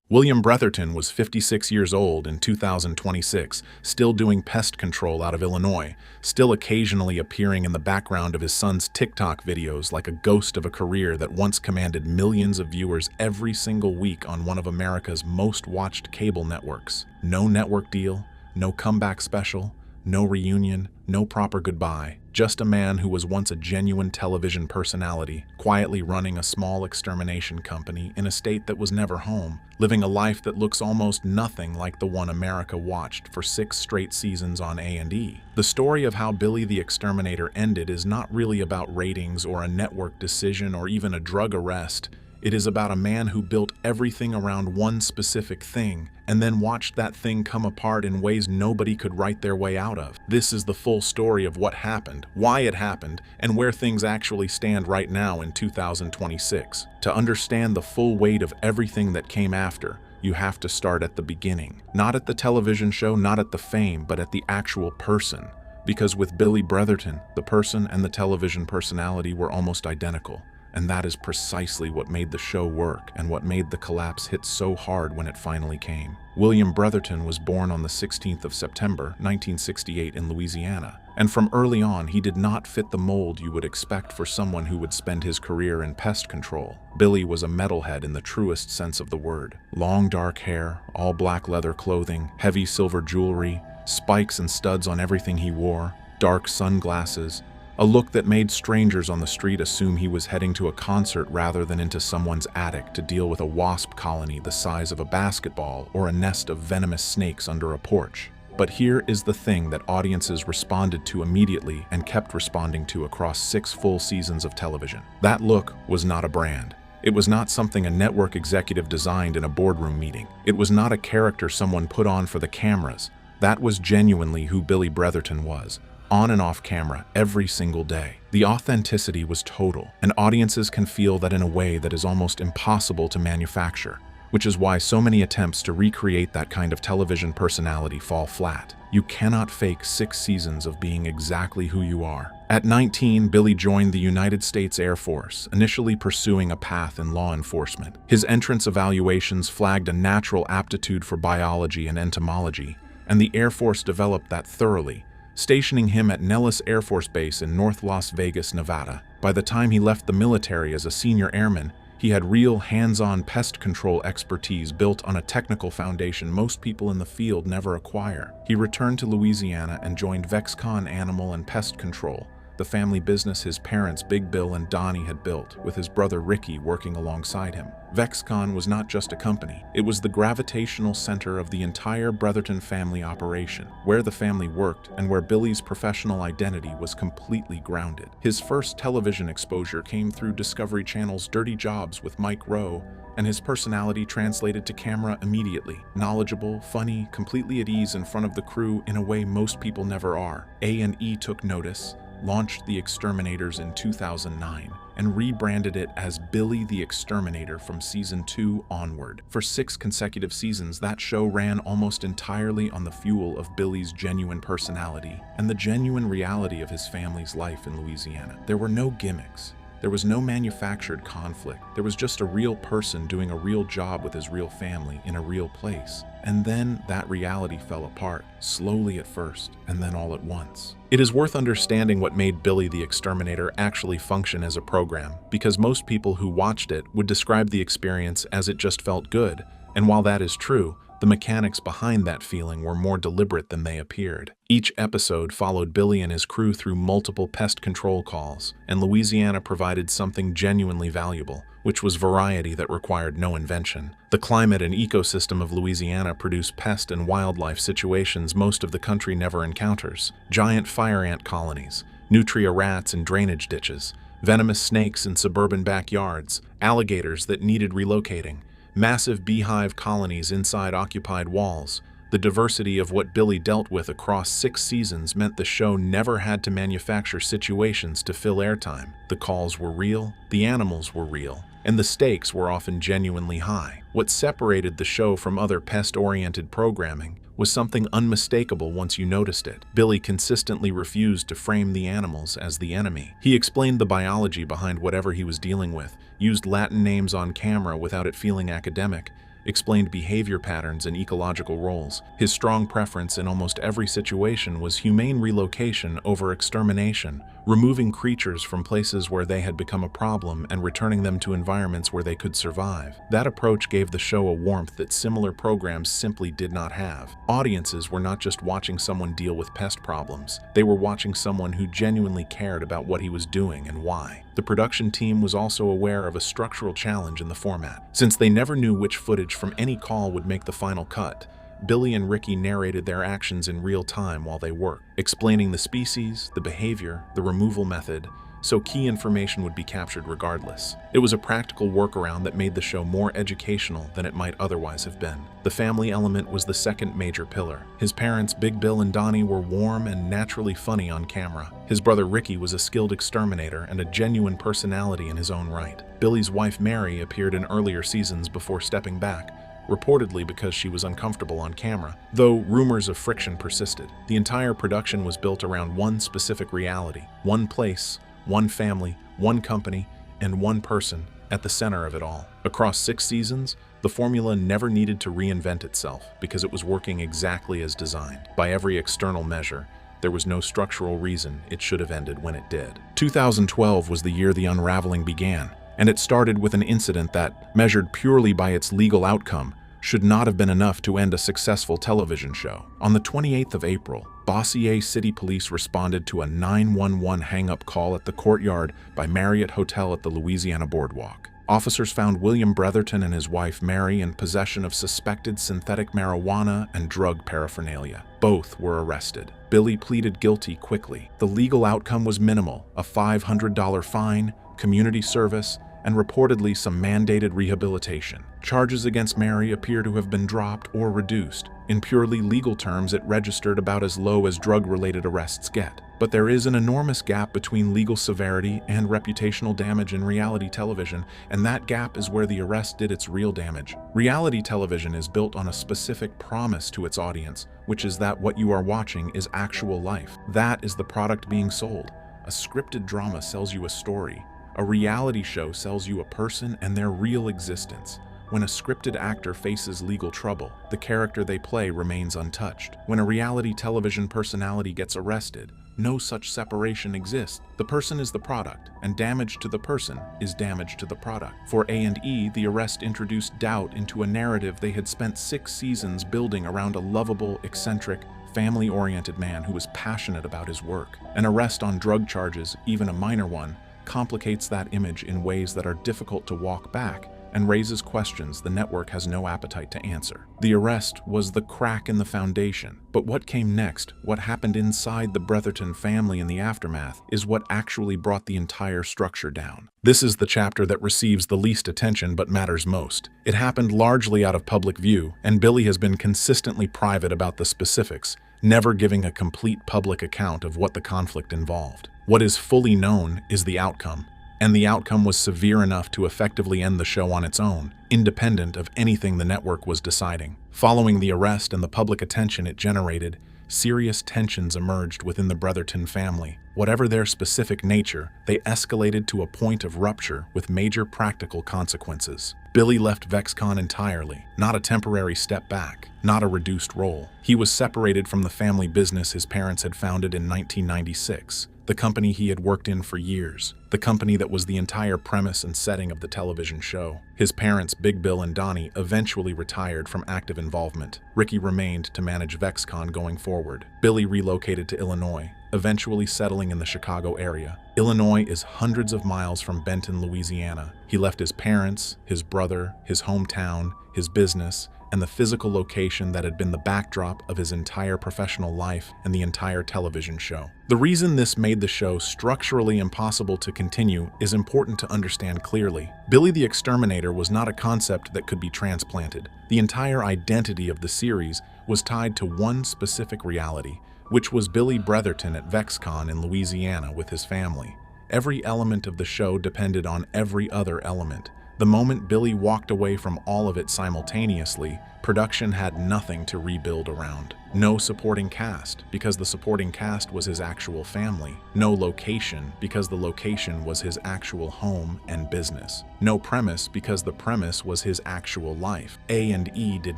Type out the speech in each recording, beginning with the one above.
William Bretherton was 56 years old in 2026, still doing pest control out of Illinois, still occasionally appearing in the background of his son's TikTok videos like a ghost of a career that once commanded millions of viewers every single week on one of America's most watched cable networks. No network deal, no comeback special, no reunion, no proper goodbye. Just a man who was once a genuine television personality, quietly running a small extermination company in a state that was never home, living a life that looks almost nothing like the one America watched for 6 straight seasons on A&E. The story of how Billy the Exterminator ended is not really about ratings or a network decision or even a drug arrest. It is about a man who built everything around one specific thing and then watched that thing come apart in ways nobody could write their way out of. This is the full story of what happened, why it happened, and where things actually stand right now in 2026. To understand the full weight of everything that came after, you have to start at the beginning. Not at the television show, not at the fame, but at the actual person. Because with Billy Bretherton, the person and the television personality were almost identical. And that is precisely what made the show work and what made the collapse hit so hard when it finally came. William Bretherton was born on the 16th of September, 1968 in Louisiana, and from early on he did not fit the mold you would expect for someone who would spend his career in pest control. Billy was a metalhead in the truest sense of the word. Long dark hair, all black leather clothing, heavy silver jewelry, spikes and studs on everything he wore, dark sunglasses, a look that made strangers on the street assume he was heading to a concert rather than into someone's attic to deal with a wasp colony the size of a basketball or a nest of venomous snakes under a porch. But here is the thing that audiences responded to immediately and kept responding to across 6 full seasons of television. That look was not a brand. It was not something a network executive designed in a boardroom meeting. It was not a character someone put on for the cameras. That was genuinely who Billy Bretherton was. On and off camera, every single day. The authenticity was total, and audiences can feel that in a way that is almost impossible to manufacture, which is why so many attempts to recreate that kind of television personality fall flat. You cannot fake 6 seasons of being exactly who you are. At 19, Billy joined the United States Air Force, initially pursuing a path in law enforcement. His entrance evaluations flagged a natural aptitude for biology and entomology, and the Air Force developed that thoroughly, stationing him at Nellis Air Force Base in North Las Vegas, Nevada. By the time he left the military as a senior airman, he had real hands-on pest control expertise built on a technical foundation most people in the field never acquire. He returned to Louisiana and joined Vexcon Animal and Pest Control, the family business his parents Big Bill and Donnie had built, with his brother Ricky working alongside him. Vexcon was not just a company, it was the gravitational center of the entire Bretherton family operation, where the family worked and where Billy's professional identity was completely grounded. His first television exposure came through Discovery Channel's Dirty Jobs with Mike Rowe, and his personality translated to camera immediately. Knowledgeable, funny, completely at ease in front of the crew in a way most people never are. A&E took notice, launched The Exterminators in 2009, and rebranded it as Billy the Exterminator from season 2 onward. For 6 consecutive seasons, that show ran almost entirely on the fuel of Billy's genuine personality and the genuine reality of his family's life in Louisiana. There were no gimmicks. There was no manufactured conflict. There was just a real person doing a real job with his real family in a real place. And then that reality fell apart, slowly at first, and then all at once. It is worth understanding what made Billy the Exterminator actually function as a program, because most people who watched it would describe the experience as it just felt good. And while that is true, the mechanics behind that feeling were more deliberate than they appeared. Each episode followed Billy and his crew through multiple pest control calls, and Louisiana provided something genuinely valuable, which was variety that required no invention. The climate and ecosystem of Louisiana produced pest and wildlife situations most of the country never encounters. Giant fire ant colonies, nutria rats in drainage ditches, venomous snakes in suburban backyards, alligators that needed relocating, massive beehive colonies inside occupied walls. The diversity of what Billy dealt with across 6 seasons meant the show never had to manufacture situations to fill airtime. The calls were real, the animals were real, and the stakes were often genuinely high. What separated the show from other pest-oriented programming was something unmistakable once you noticed it. Billy consistently refused to frame the animals as the enemy. He explained the biology behind whatever he was dealing with, used Latin names on camera without it feeling academic, explained behavior patterns and ecological roles. His strong preference in almost every situation was humane relocation over extermination, removing creatures from places where they had become a problem and returning them to environments where they could survive. That approach gave the show a warmth that similar programs simply did not have. Audiences were not just watching someone deal with pest problems, they were watching someone who genuinely cared about what he was doing and why. The production team was also aware of a structural challenge in the format. Since they never knew which footage from any call would make the final cut, Billy and Ricky narrated their actions in real time while they worked, explaining the species, the behavior, the removal method, so key information would be captured regardless. It was a practical workaround that made the show more educational than it might otherwise have been. The family element was the second major pillar. His parents, Big Bill and Donnie, were warm and naturally funny on camera. His brother Ricky was a skilled exterminator and a genuine personality in his own right. Billy's wife Mary appeared in earlier seasons before stepping back, reportedly because she was uncomfortable on camera, though rumors of friction persisted. The entire production was built around one specific reality, one place, one family, one company, and one person at the center of it all. Across 6 seasons, the formula never needed to reinvent itself because it was working exactly as designed. By every external measure, there was no structural reason it should have ended when it did. 2012 was the year the unraveling began, and it started with an incident that, measured purely by its legal outcome, should not have been enough to end a successful television show. On the 28th of April, Bossier City Police responded to a 911 hang-up call at the Courtyard by Marriott Hotel at the Louisiana Boardwalk. Officers found William Bretherton and his wife Mary in possession of suspected synthetic marijuana and drug paraphernalia. Both were arrested. Billy pleaded guilty quickly. The legal outcome was minimal: a $500 fine, community service, and reportedly some mandated rehabilitation. Charges against Mary appear to have been dropped or reduced. In purely legal terms, it registered about as low as drug-related arrests get. But there is an enormous gap between legal severity and reputational damage in reality television, and that gap is where the arrest did its real damage. Reality television is built on a specific promise to its audience, which is that what you are watching is actual life. That is the product being sold. A scripted drama sells you a story. A reality show sells you a person and their real existence. When a scripted actor faces legal trouble, the character they play remains untouched. When a reality television personality gets arrested, no such separation exists. The person is the product, and damage to the person is damage to the product. For A&E, the arrest introduced doubt into a narrative they had spent 6 seasons building around a lovable, eccentric, family-oriented man who was passionate about his work. An arrest on drug charges, even a minor one, complicates that image in ways that are difficult to walk back and raises questions the network has no appetite to answer. The arrest was the crack in the foundation, but what came next, what happened inside the Bretherton family in the aftermath, is what actually brought the entire structure down. This is the chapter that receives the least attention but matters most. It happened largely out of public view, and Billy has been consistently private about the specifics, never giving a complete public account of what the conflict involved. What is fully known is the outcome, and the outcome was severe enough to effectively end the show on its own, independent of anything the network was deciding. Following the arrest and the public attention it generated, serious tensions emerged within the Bretherton family. Whatever their specific nature, they escalated to a point of rupture with major practical consequences. Billy left VexCon entirely, not a temporary step back, not a reduced role. He was separated from the family business his parents had founded in 1996. The company he had worked in for years, the company that was the entire premise and setting of the television show. His parents, Big Bill and Donnie, eventually retired from active involvement. Ricky remained to manage VexCon going forward. Billy relocated to Illinois, eventually settling in the Chicago area. Illinois is hundreds of miles from Benton, Louisiana. He left his parents, his brother, his hometown, his business, and the physical location that had been the backdrop of his entire professional life and the entire television show. The reason this made the show structurally impossible to continue is important to understand clearly. Billy the Exterminator was not a concept that could be transplanted. The entire identity of the series was tied to one specific reality, which was Billy Bretherton at VexCon in Louisiana with his family. Every element of the show depended on every other element. The moment Billy walked away from all of it simultaneously, production had nothing to rebuild around. No supporting cast, because the supporting cast was his actual family. No location, because the location was his actual home and business. No premise, because the premise was his actual life. A&E did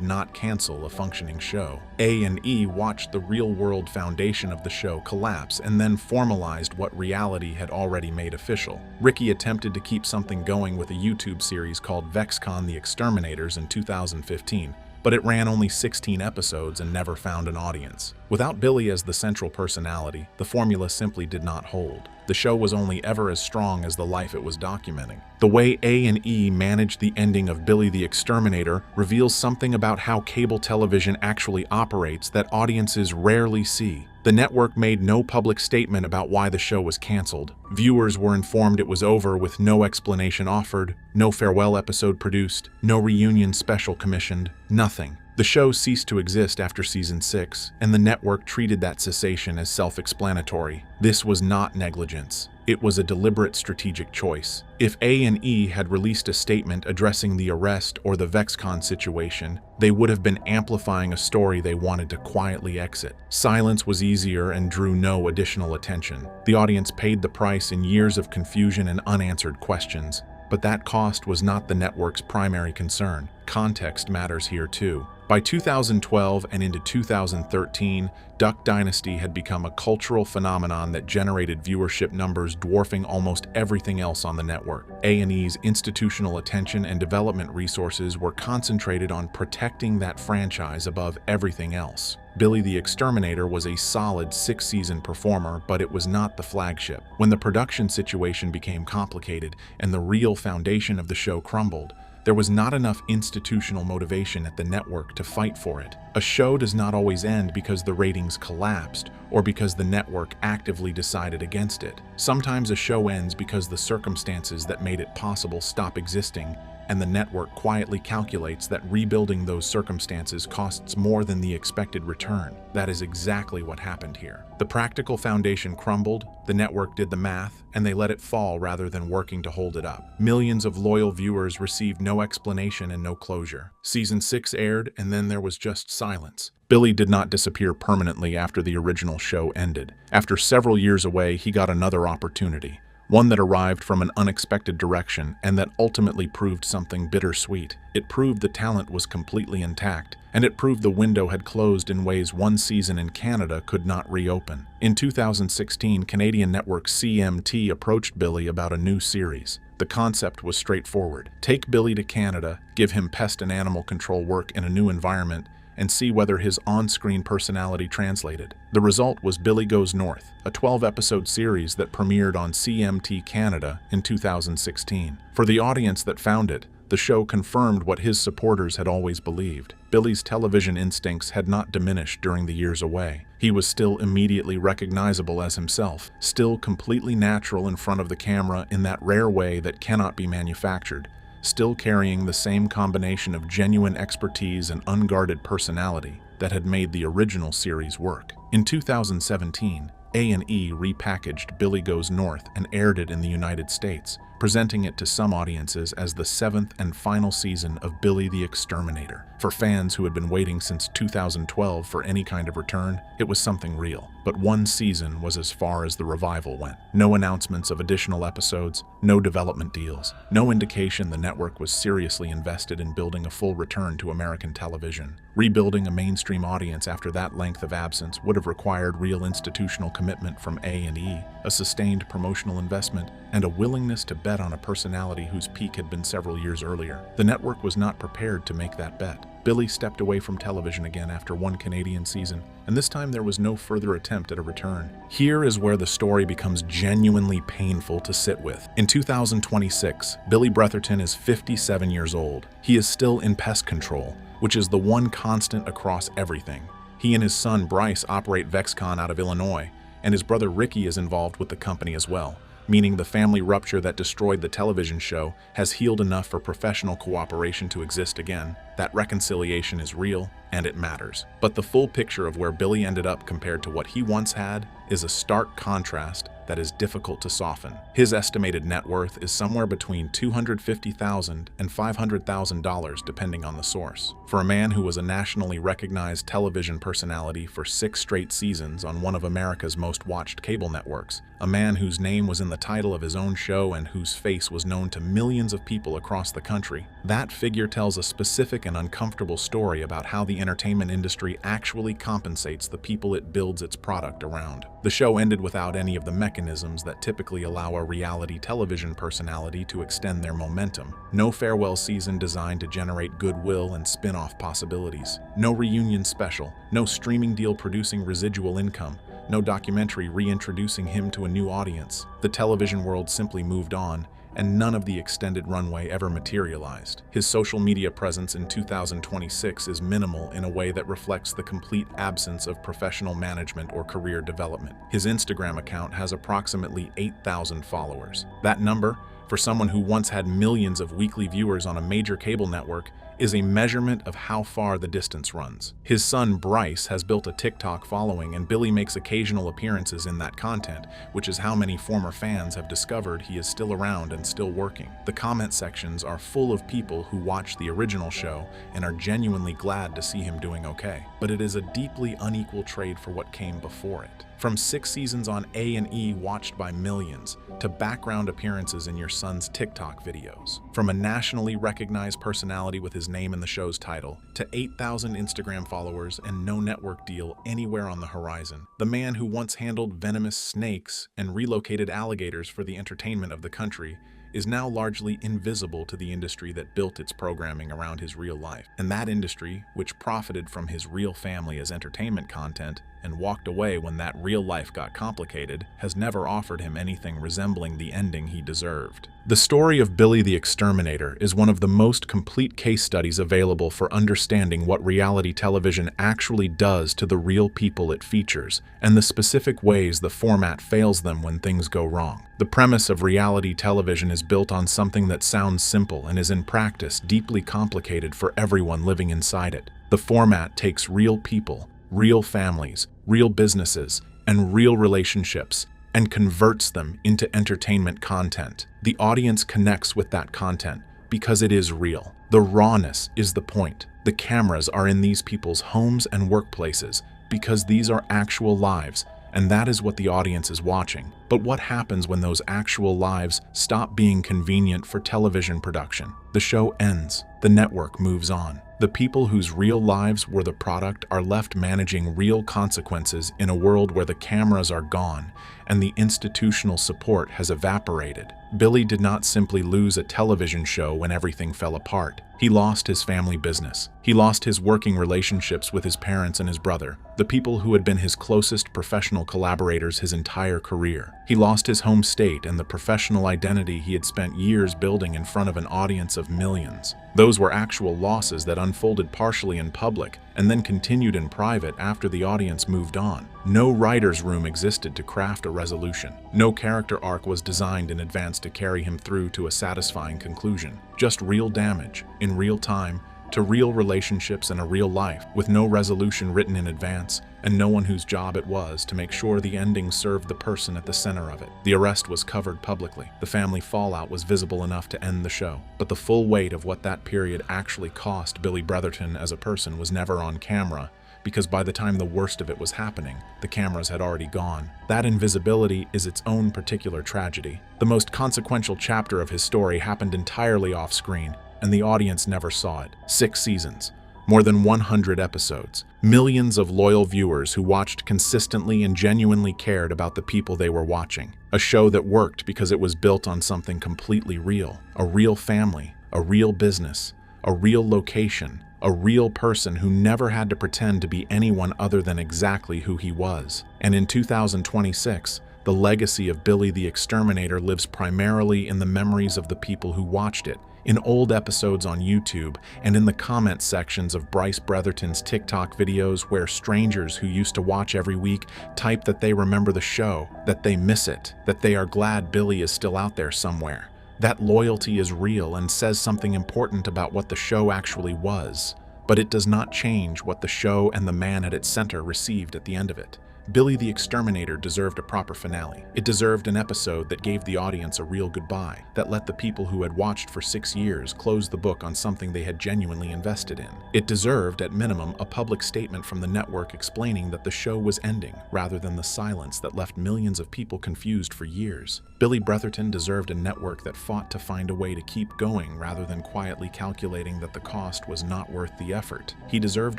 not cancel a functioning show. A&E watched the real-world foundation of the show collapse and then formalized what reality had already made official. Ricky attempted to keep something going with a YouTube series called VexCon the Exterminators in 2015, but it ran only 16 episodes and never found an audience. Without Billy as the central personality, the formula simply did not hold. The show was only ever as strong as the life it was documenting. The way A&E managed the ending of Billy the Exterminator reveals something about how cable television actually operates that audiences rarely see. The network made no public statement about why the show was canceled. Viewers were informed it was over with no explanation offered, no farewell episode produced, no reunion special commissioned, nothing. The show ceased to exist after season 6, and the network treated that cessation as self-explanatory. This was not negligence. It was a deliberate strategic choice. If A&E had released a statement addressing the arrest or the VexCon situation, they would have been amplifying a story they wanted to quietly exit. Silence was easier and drew no additional attention. The audience paid the price in years of confusion and unanswered questions. But that cost was not the network's primary concern. Context matters here too. By 2012 and into 2013, Duck Dynasty had become a cultural phenomenon that generated viewership numbers dwarfing almost everything else on the network. A&E's institutional attention and development resources were concentrated on protecting that franchise above everything else. Billy the Exterminator was a solid 6-season performer, but it was not the flagship. When the production situation became complicated and the real foundation of the show crumbled, there was not enough institutional motivation at the network to fight for it. A show does not always end because the ratings collapsed or because the network actively decided against it. Sometimes a show ends because the circumstances that made it possible stop existing, and the network quietly calculates that rebuilding those circumstances costs more than the expected return. That is exactly what happened here. The practical foundation crumbled, the network did the math, and they let it fall rather than working to hold it up. Millions of loyal viewers received no explanation and no closure. Season 6 aired, and then there was just silence. Billy did not disappear permanently after the original show ended. After several years away, he got another opportunity. One that arrived from an unexpected direction and that ultimately proved something bittersweet. It proved the talent was completely intact, and it proved the window had closed in ways one season in Canada could not reopen. In 2016, Canadian network CMT approached Billy about a new series. The concept was straightforward. Take Billy to Canada, give him pest and animal control work in a new environment, and see whether his on-screen personality translated. The result was Billy Goes North, a 12-episode series that premiered on CMT Canada in 2016. For the audience that found it, the show confirmed what his supporters had always believed. Billy's television instincts had not diminished during the years away. He was still immediately recognizable as himself, still completely natural in front of the camera in that rare way that cannot be manufactured, still carrying the same combination of genuine expertise and unguarded personality that had made the original series work. In 2017, A&E repackaged Billy Goes North and aired it in the United States, presenting it to some audiences as the 7th and final season of Billy the Exterminator. For fans who had been waiting since 2012 for any kind of return, it was something real. But one season was as far as the revival went. No announcements of additional episodes, no development deals, no indication the network was seriously invested in building a full return to American television. Rebuilding a mainstream audience after that length of absence would have required real institutional commitment from A&E, a sustained promotional investment, and a willingness to bet on a personality whose peak had been several years earlier. The network was not prepared to make that bet. Billy stepped away from television again after one Canadian season, and this time there was no further attempt at a return. Here is where the story becomes genuinely painful to sit with. In 2026, Billy Bretherton is 57 years old. He is still in pest control, which is the one constant across everything. He and his son Bryce operate VexCon out of Illinois, and his brother Ricky is involved with the company as well, meaning the family rupture that destroyed the television show has healed enough for professional cooperation to exist again. That reconciliation is real, and it matters. But the full picture of where Billy ended up compared to what he once had is a stark contrast that is difficult to soften. His estimated net worth is somewhere between $250,000 and $500,000 depending on the source. For a man who was a nationally recognized television personality for 6 straight seasons on one of America's most watched cable networks, a man whose name was in the title of his own show and whose face was known to millions of people across the country, that figure tells a specific and uncomfortable story about how the entertainment industry actually compensates the people it builds its product around. The show ended without any of the mechanisms that typically allow a reality television personality to extend their momentum. No farewell season designed to generate goodwill and spin-off possibilities. No reunion special. No streaming deal producing residual income. No documentary reintroducing him to a new audience. The television world simply moved on, and none of the extended runway ever materialized. His social media presence in 2026 is minimal in a way that reflects the complete absence of professional management or career development. His Instagram account has approximately 8,000 followers. That number, for someone who once had millions of weekly viewers on a major cable network, is a measurement of how far the distance runs. His son Bryce has built a TikTok following, and Billy makes occasional appearances in that content, which is how many former fans have discovered he is still around and still working. The comment sections are full of people who watched the original show and are genuinely glad to see him doing okay. But it is a deeply unequal trade for what came before it. From 6 seasons on A&E watched by millions, to background appearances in your son's TikTok videos. From a nationally recognized personality with his name in the show's title, to 8,000 Instagram followers and no network deal anywhere on the horizon. The man who once handled venomous snakes and relocated alligators for the entertainment of the country is now largely invisible to the industry that built its programming around his real life. And that industry, which profited from his real family as entertainment content and walked away when that real life got complicated, has never offered him anything resembling the ending he deserved. The story of Billy the Exterminator is one of the most complete case studies available for understanding what reality television actually does to the real people it features, and the specific ways the format fails them when things go wrong. The premise of reality television is built on something that sounds simple and is in practice deeply complicated for everyone living inside it. The format takes real people, real families, real businesses, and real relationships, and converts them into entertainment content. The audience connects with that content because it is real. The rawness is the point. The cameras are in these people's homes and workplaces because these are actual lives, and that is what the audience is watching. But what happens when those actual lives stop being convenient for television production? The show ends. The network moves on. The people whose real lives were the product are left managing real consequences in a world where the cameras are gone and the institutional support has evaporated. Billy did not simply lose a television show when everything fell apart. He lost his family business. He lost his working relationships with his parents and his brother, the people who had been his closest professional collaborators his entire career. He lost his home state and the professional identity he had spent years building in front of an audience of millions. Those were actual losses that unfolded partially in public and then continued in private after the audience moved on. No writer's room existed to craft a resolution. No character arc was designed in advance to carry him through to a satisfying conclusion. Just real damage, in real time, to real relationships and a real life, with no resolution written in advance, and no one whose job it was to make sure the ending served the person at the center of it. The arrest was covered publicly. The family fallout was visible enough to end the show. But the full weight of what that period actually cost Billy Bretherton as a person was never on camera, because by the time the worst of it was happening, the cameras had already gone. That invisibility is its own particular tragedy. The most consequential chapter of his story happened entirely off-screen, and the audience never saw it. 6 seasons, more than 100 episodes, millions of loyal viewers who watched consistently and genuinely cared about the people they were watching. A show that worked because it was built on something completely real. A real family, a real business, a real location, a real person who never had to pretend to be anyone other than exactly who he was. And in 2026, the legacy of Billy the Exterminator lives primarily in the memories of the people who watched it, in old episodes on YouTube, and in the comment sections of Billy Bretherton's TikTok videos where strangers who used to watch every week type that they remember the show, that they miss it, that they are glad Billy is still out there somewhere. That loyalty is real and says something important about what the show actually was, but it does not change what the show and the man at its center received at the end of it. Billy the Exterminator deserved a proper finale. It deserved an episode that gave the audience a real goodbye, that let the people who had watched for 6 years close the book on something they had genuinely invested in. It deserved, at minimum, a public statement from the network explaining that the show was ending, rather than the silence that left millions of people confused for years. Billy Bretherton deserved a network that fought to find a way to keep going rather than quietly calculating that the cost was not worth the effort. He deserved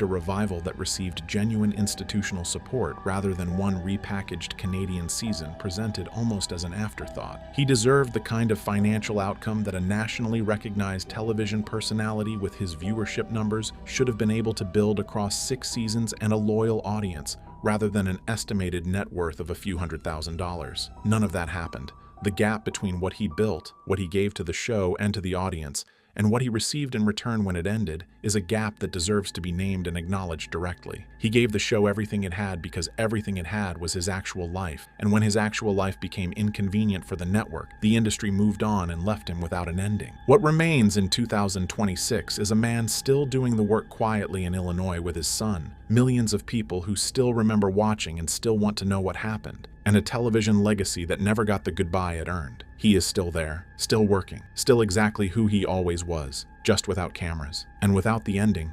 a revival that received genuine institutional support rather than one repackaged Canadian season presented almost as an afterthought. He deserved the kind of financial outcome that a nationally recognized television personality with his viewership numbers should have been able to build across 6 seasons and a loyal audience, rather than an estimated net worth of a few $100,000. None of that happened. The gap between what he built, what he gave to the show and to the audience, and what he received in return when it ended, is a gap that deserves to be named and acknowledged directly. He gave the show everything it had because everything it had was his actual life, and when his actual life became inconvenient for the network, the industry moved on and left him without an ending. What remains in 2026 is a man still doing the work quietly in Illinois with his son, millions of people who still remember watching and still want to know what happened, and a television legacy that never got the goodbye it earned. He is still there, still working, still exactly who he always was, just without cameras. And without the ending,